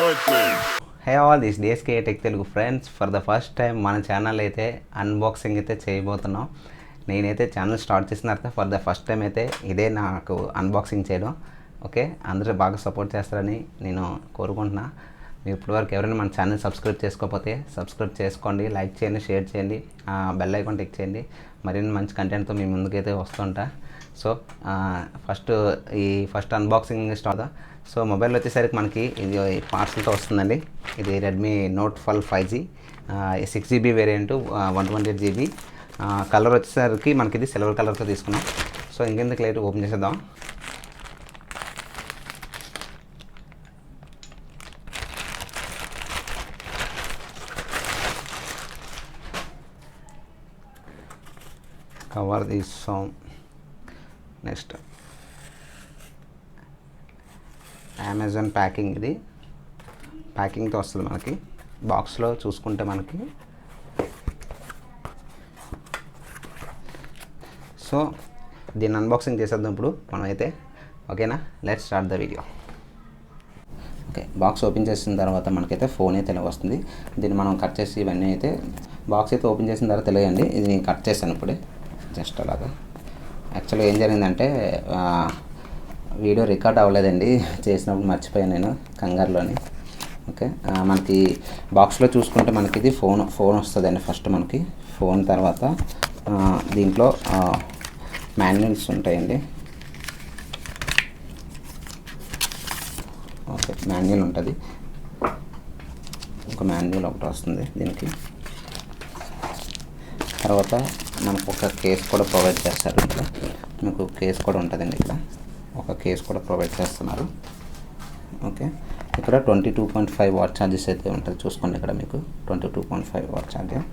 Hey all this DSK tech Telugu friends. For the first time మన channel అయితే unboxing అయితే చేయబోతున్నాం. నేనైతే ఛానల్ స్టార్ట్ చేసిన తర్వాత ఫర్ ద ఫస్ట్ టైం అయితే ఇదే నాకు అన్బాక్సింగ్ చేయడం. ఓకే, అందరూ బాగా సపోర్ట్ చేస్తారని నేను కోరుకుంటున్నా. మీరు ఇప్పటివరకు ఎవరైనా మన ఛానల్ సబ్స్క్రైబ్ చేసుకోకపోతే సబ్స్క్రైబ్ చేసుకోండి, లైక్ చేయండి, షేర్ చేయండి, బెల్ ఐకాన్ టిక్ చేయండి. మరిన్ని మంచి కంటెంట్తో మీ ముందుకైతే వస్తుంటా. So first unboxing start. So mobile వచ్చేసరికి మనకి ఇది పార్సల్తో వస్తుందండి. ఇది Redmi note 12 5G 6GB variant 128 GB. Colour వచ్చేసరికి మనకి ఇది సిల్వర్ కలర్తో తీసుకున్నాం. సో ఇంకెందుకు లేట్ ఓపెన్ చేసేద్దాం. కవర్ తీసాం. నెక్స్ట్ అమెజాన్ ప్యాకింగ్, ఇది ప్యాకింగ్తో వస్తుంది మనకి. బాక్స్లో చూసుకుంటే మనకి సో దీన్ని అన్బాక్సింగ్ చేసేద్దాం ఇప్పుడు మనం అయితే. ఓకేనా, let's start the video. Okay, box open చేసిన తర్వాత మనకైతే ఫోన్ అయితే ఇలా వస్తుంది. దీన్ని మనం కట్ చేసి ఇవన్నీ అయితే బాక్స్ అయితే ఓపెన్ చేసిన తర్వాత తెలియండి. ఇది నేను కట్ చేశాను ఇప్పుడే, జస్ట్ అలాగా. యాక్చువల్గా ఏం జరిగిందంటే వీడియో రికార్డ్ అవ్వలేదండి, చేసినప్పుడు మర్చిపోయాను నేను కంగారులోని. ఓకే, మనకి బాక్స్లో చూసుకుంటే మనకి ఇది ఫోన్ వస్తుందండి. ఫస్ట్ మనకి ఫోన్, తర్వాత దీంట్లో మాన్యువల్స్ ఉంటాయండి. ఓకే, మాన్యువల్ ఉంటుంది, ఒక మాన్యువల్ ఒకటి వస్తుంది దీనికి. తర్వాత మనకు ఒక కేస్ కూడా ప్రొవైడ్ చేస్తారు. ఇక్కడ మీకు కేస్ కూడా ఉంటుందండి, ఇక్కడ ఒక కేస్ కూడా ప్రొవైడ్ చేస్తున్నారు. ఓకే, ఇక్కడ 22.5 వాట్ ఛార్జెస్ అయితే ఉంటుంది. చూసుకోండి ఇక్కడ మీకు 22.5 వాట్ ఛార్జర్.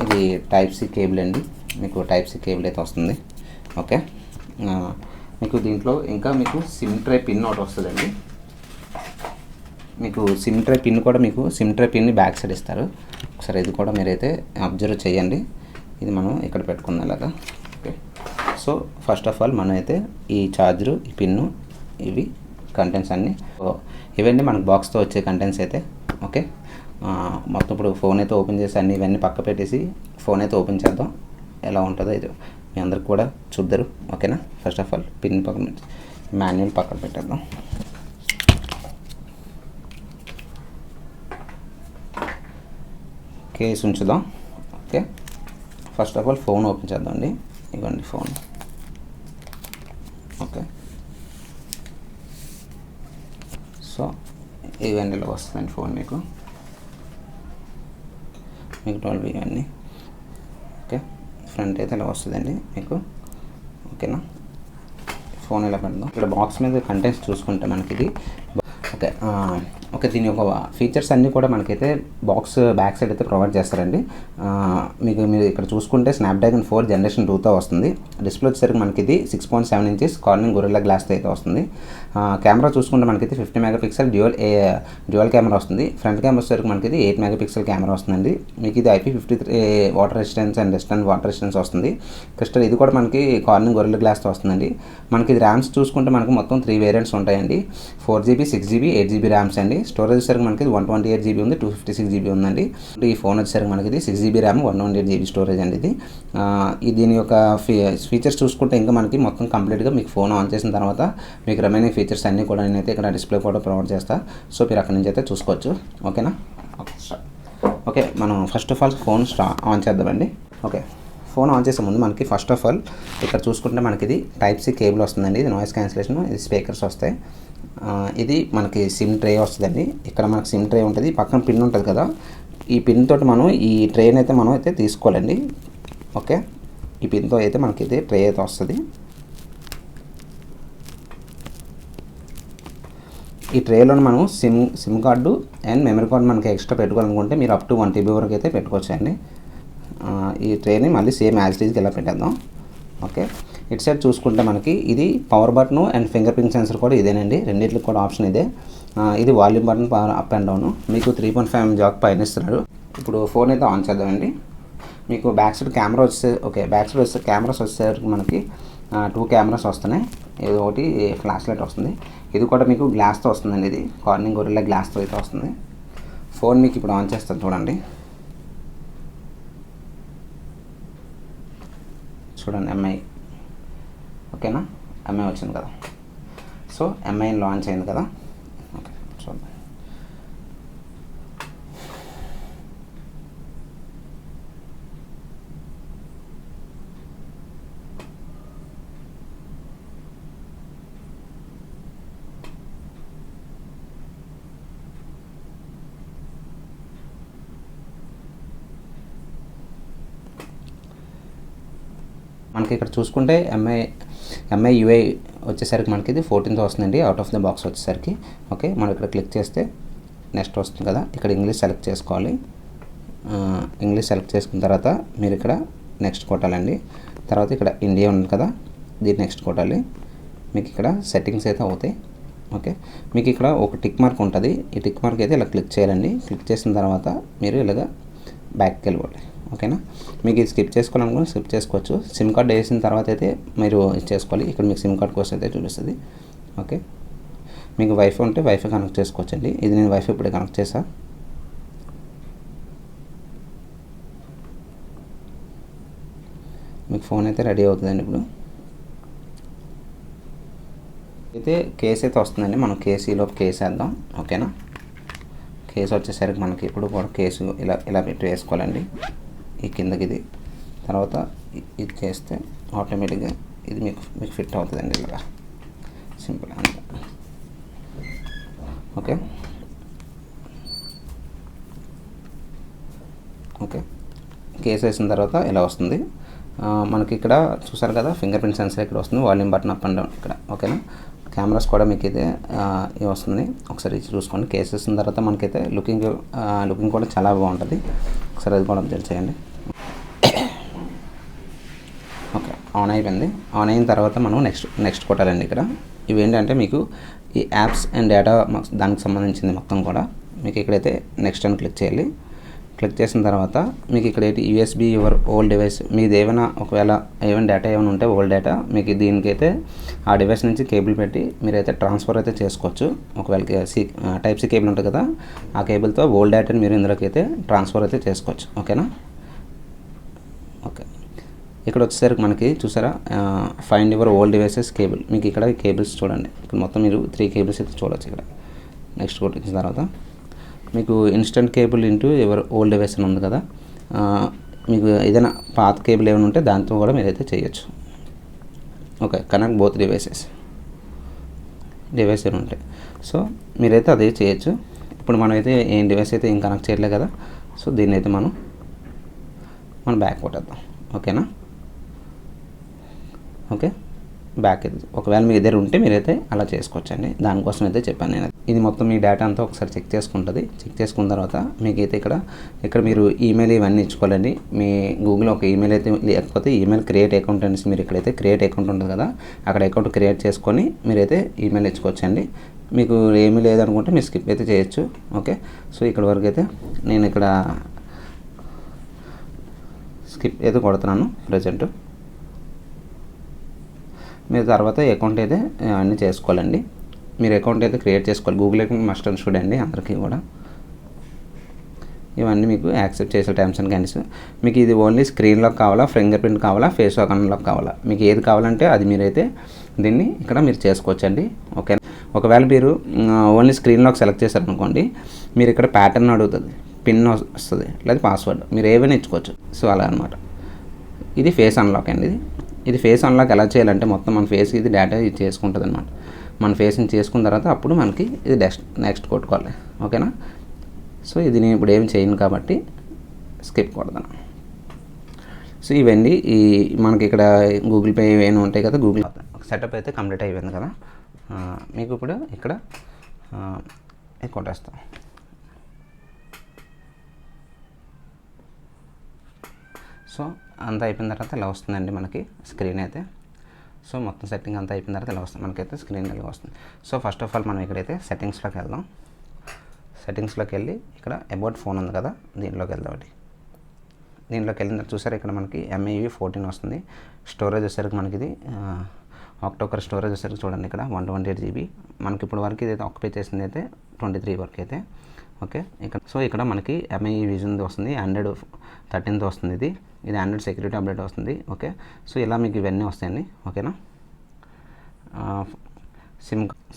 ఇది టైప్ సి కేబుల్ అండి, మీకు టైప్ సి కేబుల్ అయితే వస్తుంది. ఓకే, మీకు దీంట్లో ఇంకా మీకు సిమ్ ట్రే పిన్ ఒకటి వస్తుందండి. మీకు సిమ్ ట్రే పిన్ కూడా, మీకు సిమ్ ట్రే పిన్ని బ్యాక్ సైడ్ ఇస్తారు. ఒకసారి ఇది కూడా మీరైతే అబ్జర్వ్ చేయండి. ఇది మనం ఇక్కడ పెట్టుకుందాం ఇలాగా. Okay, so first of all మనం అయితే ఈ ఛార్జరు, ఈ పిన్ను, ఇవి కంటెంట్స్ అన్నీ ఇవన్నీ మనకు బాక్స్తో వచ్చే కంటెంట్స్ అయితే. ఓకే, మొత్తం ఇప్పుడు ఫోన్ అయితే ఓపెన్ చేసి అన్నీ ఇవన్నీ పక్క పెట్టేసి ఫోన్ అయితే ఓపెన్ చేద్దాం. ఎలా ఉంటుందో ఇది మీ అందరికి కూడా చూద్దరు. ఓకేనా, ఫస్ట్ ఆఫ్ ఆల్ పిన్ పక్కన, మాన్యువల్ పక్కన పెట్టేద్దాం. కేస్ ఉంచుదాం. Okay, first of all phone open చేద్దామండి. ఇవ్వండి ఫోన్. ఓకే, సో ఇవన్నీ ఇలా వస్తుందండి ఫోన్ మీకు 12 ఇవన్నీ. ఓకే, ఫ్రంట్ అయితే ఇలా వస్తుందండి మీకు. ఓకేనా, ఫోన్ ఇలా పెడదాం. ఇక్కడ బాక్స్ మీద కంటెంట్స్ చూసుకుంటే మనకి ఇది. ఓకే, ఓకే, దీని యొక్క ఫీచర్స్ అన్నీ కూడా మనకైతే బాక్స్ బ్యాక్ సైడ్ అయితే ప్రొవైడ్ చేస్తారండి. మీరు ఇక్కడ చూసుకుంటే స్నాప్డ్రాగన్ 4 జనరేషన్ 2తో వస్తుంది. డిస్ప్లే వచ్చేసరికి మనకి ఇది 6.7 ఇంచెస్ కార్నింగ్ గొరిల్లా గ్లాస్తో అయితే వస్తుంది. కెమెరా చూసుకుంటే మనకైతే 50 మెగాపిక్సెల్ డ్యూయల్ కెమెరా వస్తుంది. ఫ్రంట్ కెమెరా వచ్చేసరికి మనకి ఇది 8 మెగాపిక్సెల్ కెమెరా వస్తుందండి. మీకు ఇది IP53 water resistance and western water resistance వస్తుంది. క్రిస్టల్ ఇది కూడా మనకి కార్నింగ్ గొరిల్లా గ్లాస్తో వస్తుందండి. మనకి ఇది ర్యామ్స్ చూసుకుంటే మనకు మొత్తం 3 వేరియంట్స్ ఉంటాయండి. 4GB 6GB 8GB ర్యామ్స్ అండి. స్టోరేజ్ వచ్చేసరికి మనకి 128GB ఉంది, 256GB ఉందండి. ఈ ఫోన్ వచ్చేసరికి మనకి ఇది 6GB ర్యామ్ 128GB స్టోరేజ్ అండి. ఇది దీని యొక్క ఫీచర్స్ చూసుకుంటే ఇంకా మనకి మొత్తం కంప్లీట్గా మీకు ఫోన్ ఆన్ చేసిన తర్వాత మీకు రిమైనింగ్ ఫీచర్స్ అన్నీ కూడా నేనైతే ఇక్కడ డిస్ప్లే కూడా ప్రొవైడ్ చేస్తాను. సో మీరు అక్కడి నుంచి అయితే చూసుకోవచ్చు. ఓకేనా, ఓకే, మనం first of all phone on చేద్దామండి. ఓకే, ఫోన్ ఆన్ చేసే ముందు మనకి ఫస్ట్ ఆఫ్ ఆల్ ఇక్కడ చూసుకుంటే మనకి ఇది టైప్ సి కేబుల్ వస్తుందండి. ఇది నాయిస్ క్యాన్సిలేషన్, ఇది స్పీకర్స్ వస్తాయి. ఇది మనకి సిమ్ ట్రే వస్తుందండి. ఇక్కడ మనకి సిమ్ ట్రే ఉంటుంది, పక్కన పిన్ ఉంటుంది కదా. ఈ పిన్ తోటి మనం ఈ ట్రేని అయితే మనం అయితే తీసుకోవాలండి. ఓకే, ఈ పిన్తో అయితే మనకి ఇది ట్రే అయితే వస్తుంది. ఈ ట్రేలో మనం SIM card and memory card మనకి ఎక్స్ట్రా పెట్టుకోవాలనుకుంటే మీరు అప్ టు 1 TB వరకు అయితే పెట్టుకోవచ్చండి. ఈ ట్రేని మళ్ళీ సేమ్ యాజ్ ఇట్ ఈజ్కి ఇలా పెట్టేద్దాం. ఓకే, ఇటు సైడ్ చూసుకుంటే మనకి ఇది power button and finger print sensor కూడా ఇదేనండి. రెండింటికి కూడా ఆప్షన్ ఇదే. ఇది volume button, power up and down. మీకు 3.5 జాక్ పైన ఇస్తున్నారు. ఇప్పుడు ఫోన్ అయితే ఆన్ చేద్దామండి. మీకు బ్యాక్ సైడ్ కెమెరా వచ్చే కెమెరాస్ వచ్చేసరికి మనకి 2 కెమెరాస్ వస్తున్నాయి. ఇది ఒకటి ఫ్లాష్ లైట్ వస్తుంది. ఇది కూడా మీకు గ్లాస్తో వస్తుందండి. ఇది కార్నింగ్ గొరిల్లా గ్లాస్తో అయితే వస్తుంది. ఫోన్ మీకు ఇప్పుడు ఆన్ చేస్తాను చూడండి. చూడండి ఎంఐ, ఓకేనా, ఎంఐ వచ్చింది కదా. సో ఎంఐ లాంచ్ అయింది కదా. ఓకే చూడండి. మనకి ఇక్కడ చూసుకుంటే ఎంఐ యూఐ వచ్చేసరికి మనకి ఇది 14th వస్తుందండి, అవుట్ ఆఫ్ ద బాక్స్ వచ్చేసరికి. ఓకే, మనం ఇక్కడ క్లిక్ చేస్తే నెక్స్ట్ వస్తుంది కదా. ఇక్కడ ఇంగ్లీష్ సెలెక్ట్ చేసుకోవాలి. ఇంగ్లీష్ సెలెక్ట్ చేసుకున్న తర్వాత మీరు ఇక్కడ నెక్స్ట్ కొట్టాలండి. తర్వాత ఇక్కడ ఇండియా ఉంది కదా, దీన్ని నెక్స్ట్ కొట్టాలి. మీకు ఇక్కడ సెట్టింగ్స్ అయితే అవుతాయి. ఓకే, మీకు ఇక్కడ ఒక టిక్ మార్క్ ఉంటుంది. ఈ టిక్ మార్క్ అయితే ఇలా క్లిక్ చేయాలండి. క్లిక్ చేసిన తర్వాత మీరు ఇలాగ బ్యాక్కి వెళ్ళిపోవాలి. ఓకేనా, మీకు ఇది స్కిప్ చేసుకోవాలనుకుని స్కిప్ చేసుకోవచ్చు. సిమ్ కార్డ్ వేసిన తర్వాత అయితే మీరు చేసుకోవాలి. ఇక్కడ మీకు సిమ్ కార్డ్ కోసం అయితే చూపిస్తుంది. ఓకే, మీకు వైఫై ఉంటే వైఫై కనెక్ట్ చేసుకోవచ్చండి. ఇది నేను వైఫై ఇప్పుడే కనెక్ట్ చేసా. మీకు ఫోన్ అయితే రెడీ అవుతుందండి. ఇప్పుడు అయితే కేస్ అయితే వస్తుందండి. మనం కేసీలోపు కేసు వేద్దాం. ఓకేనా, కేసు వచ్చేసరికి మనకి ఇప్పుడు కూడా కేసు ఇలా పెట్టి వేసుకోవాలండి. ఈ కిందకి ఇది, తర్వాత ఇది చేస్తే ఆటోమేటిక్గా ఇది మీకు ఫిట్ అవుతుందండి. ఇలాగా సింపుల్ అంతే. ఓకే ఓకే, కేసు వేసిన తర్వాత ఇలా వస్తుంది. మనకి ఇక్కడ చూసారు కదా, ఫింగర్ ప్రింట్ సెన్సర్ ఇక్కడ వస్తుంది. Volume button up and down ఇక్కడ. ఓకేనా, కెమెరాస్ కూడా మీకు అయితే ఇవి వస్తుంది. ఒకసారి చూసుకోండి. కేసు వేసిన తర్వాత మనకైతే లుకింగ్ కూడా చాలా బాగుంటుంది. ఒకసారి అది కూడా అబ్జర్వ్ చేయండి. ఓకే, ఆన్ అయిపోయింది. ఆన్ అయిన తర్వాత మనం నెక్స్ట్ కొట్టాలండి. ఇక్కడ ఇవి ఏంటంటే మీకు ఈ యాప్స్ అండ్ డేటా దానికి సంబంధించింది మొత్తం కూడా మీకు ఇక్కడైతే నెక్స్ట్ అని క్లిక్ చేయాలి. క్లిక్ చేసిన తర్వాత మీకు ఇక్కడైతే యూఎస్బీ యువర్ ఓల్డ్ డివైస్, మీది ఏమైనా ఒకవేళ డేటా ఏమైనా ఉంటే ఓల్డ్ డేటా మీకు దీనికైతే ఆ డివైస్ నుంచి కేబుల్ పెట్టి మీరైతే ట్రాన్స్ఫర్ అయితే చేసుకోవచ్చు. ఒకవేళ టైప్ సి కేబుల్ ఉంటుంది కదా, ఆ కేబుల్తో ఓల్డ్ డేటాని మీరు ఇందులోకి అయితే ట్రాన్స్ఫర్ అయితే చేసుకోవచ్చు. ఓకేనా, ఓకే, ఇక్కడ వచ్చేసరికి మనకి చూసారా, find your old devices cable. మీకు ఇక్కడ కేబుల్స్ చూడండి. ఇక్కడ మొత్తం మీరు 3 కేబుల్స్ అయితే చూడవచ్చు. ఇక్కడ నెక్స్ట్ కొట్టించిన తర్వాత మీకు instant cable into ever old device అని ఉంది కదా, మీకు ఏదైనా పాత కేబుల్ ఏమైనా ఉంటే దాంతో కూడా మీరైతే చేయొచ్చు. ఓకే, కనెక్ట్ బోత్ డివైసెస్ ఏమైనా ఉంటాయి. సో మీరైతే అదే చేయొచ్చు. ఇప్పుడు మనం అయితే ఏం డివైస్ అయితే ఏం కనెక్ట్ చేయట్లేదు కదా, సో దీన్ని అయితే మనం బ్యాక్ కొట్టేద్దాం. ఓకేనా, ఓకే, బ్యాక్ అయితే ఒకవేళ మీ దగ్గర ఉంటే మీరైతే అలా చేసుకోవచ్చండి. దానికోసం అయితే చెప్పాను నేను. ఇది మొత్తం మీ డేటా అంతా ఒకసారి చెక్ చేసుకుంటుంది. చెక్ చేసుకున్న తర్వాత మీకైతే ఇక్కడ మీరు ఈమెయిల్ ఇవన్నీ ఇచ్చుకోవాలండి. మీ గూగుల్ ఒక ఈమెయిల్ అయితే, లేకపోతే ఈమెయిల్ క్రియేట్ అకౌంట్ అనేసి మీరు ఇక్కడైతే క్రియేట్ అకౌంట్ ఉంటుంది కదా, అక్కడ అకౌంట్ క్రియేట్ చేసుకొని మీరైతే ఈమెయిల్ ఇచ్చుకోవచ్చండి. మీకు ఏమీ లేదనుకుంటే మీరు స్కిప్ అయితే చేయొచ్చు. ఓకే, సో ఇక్కడ వరకు అయితే నేను ఇక్కడ స్కిప్ అయితే కొడుతున్నాను ప్రజెంట్. మీరు తర్వాత అకౌంట్ అయితే అన్నీ చేసుకోవాలండి. మీరు అకౌంట్ అయితే క్రియేట్ చేసుకోవాలి. Google account must and should అండి అందరికీ కూడా. ఇవన్నీ మీకు యాక్సెప్ట్ చేసే టైమ్స్ అండ్ కండిషన్స్. మీకు ఇది ఓన్లీ స్క్రీన్ లాక్ కావాలా, ఫింగర్ ప్రింట్ కావాలా, ఫేస్ అన్లాక్ కావాలా, మీకు ఏది కావాలంటే అది మీరైతే దీన్ని ఇక్కడ మీరు చేసుకోవచ్చండి. ఓకే, ఒకవేళ మీరు ఓన్లీ స్క్రీన్ లాక్ సెలెక్ట్ చేశారనుకోండి, మీరు ఇక్కడ ప్యాటర్న్ అడుగుతుంది, పిన్ వస్తుంది, లేదా పాస్వర్డ్, మీరు ఏవైనా ఇచ్చుకోవచ్చు. సో అలా అనమాట. ఇది ఫేస్ అన్లాక్ అండి. ఇది ఫేస్ అన్లాక్ ఎలా చేయాలంటే మొత్తం మన ఫేస్ ఇది డేటా ఇది చేసుకుంటుంది అనమాట. మన ఫేస్ని చేసుకున్న తర్వాత అప్పుడు మనకి ఇది నెక్స్ట్ కొట్టుకోవాలి. ఓకేనా, సో ఇది నేను ఇప్పుడు ఏం చేయను కాబట్టి స్కిప్ కొడతాను. సో ఇవన్నీ మనకి ఇక్కడ గూగుల్ పే ఏమైనా ఉంటాయి కదా, గూగుల్ సెటప్ అయితే కంప్లీట్ అయిపోయింది కదా. మీకు ఇప్పుడు ఇక్కడ కొట్టేస్తాం. సో అంతా అయిపోయిన తర్వాత ఇలా వస్తుందండి మనకి స్క్రీన్ అయితే. సో మొత్తం సెట్టింగ్ అంతా అయిపోయిన తర్వాత ఇలా వస్తుంది మనకైతే స్క్రీన్ ఇలా వస్తుంది. సో ఫస్ట్ ఆఫ్ ఆల్ మనం ఇక్కడైతే సెట్టింగ్స్లోకి వెళ్దాం. సెట్టింగ్స్లోకి వెళ్ళి ఇక్కడ అబౌట్ ఫోన్ ఉంది కదా, దీనిలోకి వెళ్దాం. దీనిలోకి వెళ్ళిన చూసారు ఇక్కడ మనకి MAU 14 వస్తుంది. స్టోరేజ్ వచ్చేసరికి మనకి ఇది ఆక్టోకర్ స్టోరేజ్ వచ్చేసరికి చూడండి ఇక్కడ 128 GB. మనకి ఇప్పుడు వరకు ఇదైతే ఆక్యుపై చేసింది అయితే 23 వరకు అయితే. ఓకే, ఇక్కడ మనకి ఎంఐ విజన్ వస్తుంది, ఆండ్రాయిడ్ 13 వస్తుంది. ఇది ఆండ్రాయిడ్ సెక్యూరిటీ అప్డేట్ వస్తుంది. ఓకే, సో ఇలా మీకు ఇవన్నీ వస్తాయండి. ఓకేనా,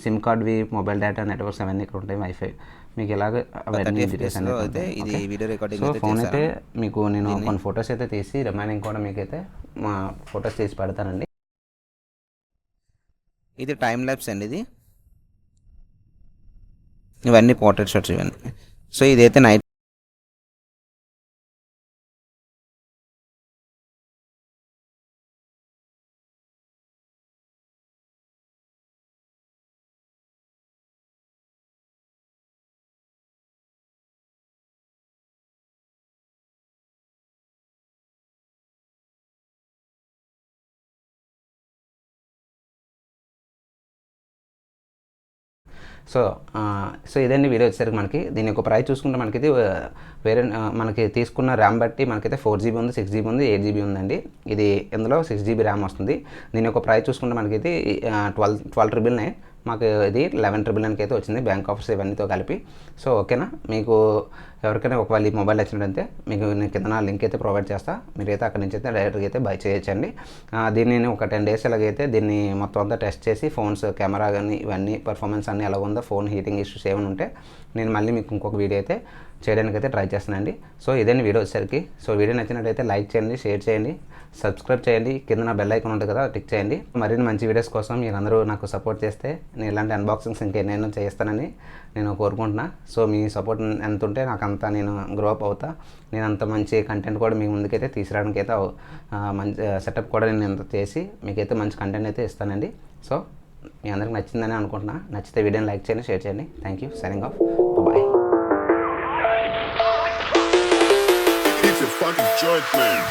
సిమ్ కార్డ్వి, మొబైల్ డేటా, నెట్వర్క్స్ అవన్నీ ఇక్కడ ఉంటాయి, వైఫై మీకు ఇలాగ అవన్నీ డీటెయిల్స్ అనేది. సో ఫోన్ అయితే మీకు నేను కొన్ని ఫొటోస్ అయితే తీసి రిమైనింగ్ కూడా మీకైతే మా ఫొటోస్ తీసి పెడతానండి. ఇది టైం ల్యాప్స్ అండి, ఇవన్నీ పోర్ట్రేట్ షాట్స్ ఇవన్నీ. సో ఇదైతే నైట్ సో ఇదండి వీడియో వచ్చేసరికి మనకి దీని యొక్క ప్రైస్ చూసుకుంటే మనకి ఇది వేరే మనకి తీసుకున్న ర్యామ్ బట్టి మనకైతే 4GB ఉంది, 6GB ఉంది, 8GB ఉందండి. ఇది ఇందులో 6GB ర్యామ్ వస్తుంది. దీని యొక్క ప్రైస్ చూసుకుంటే మనకి ఇది 12,999. మాకు ఇది 11,999 అయితే వచ్చింది, బ్యాంక్ ఆఫర్స్ ఇవన్నీతో కలిపి. సో ఓకేనా, మీకు ఎవరికైనా ఒకవేళ ఈ మొబైల్ నచ్చినట్టయితే మీకు నేను కింద లింక్ అయితే ప్రొవైడ్ చేస్తా, మీరైతే అక్కడి నుంచి అయితే డైరెక్ట్గా అయితే బై చేయొచ్చండి. దీన్ని నేను ఒక 10 days ఇలాగైతే దీన్ని మొత్తం అంతా టెస్ట్ చేసి ఫోన్స్ కెమెరా కానీ ఇవన్నీ పర్ఫార్మెన్స్ అన్నీ ఎలా ఉందో, ఫోన్ హీటింగ్ ఇష్యూస్ ఏమైనా ఉంటే నేను మళ్ళీ మీకు ఇంకొక వీడియో అయితే చేయడానికి అయితే ట్రై చేస్తానండి. సో ఇదేంటి వీడియో వచ్చేసరికి. సో వీడియో నచ్చినట్టయితే లైక్ చేయండి, షేర్ చేయండి, సబ్స్క్రైబ్ చేయండి, కింద నా బెల్ ఐకాన్ ఉంటుంది కదా టిక్ చేయండి. మరిన్ని మంచి వీడియోస్ కోసం మీరందరూ నాకు సపోర్ట్ చేస్తే నేను ఇలాంటి అన్బాక్సింగ్స్ ఇంకేమైనా చేస్తానని నేను కోరుకుంటున్నా. సో మీ సపోర్ట్ ఎంత ఉంటే నాకు అంతా నేను గ్రో అప్ అవుతా, నేను అంత మంచి కంటెంట్ కూడా మీ ముందుకైతే తీసుకురావడానికి అయితే మంచి సెటప్ కూడా నేను ఎంత చేసి మీకైతే మంచి కంటెంట్ అయితే ఇస్తానండి. సో మీ అందరికి నచ్చిందని అనుకుంటున్నా. నచ్చితే వీడియోని లైక్ చేయండి, షేర్ చేయండి. Thank you, signing off, bye. Keep your fucking joint clean.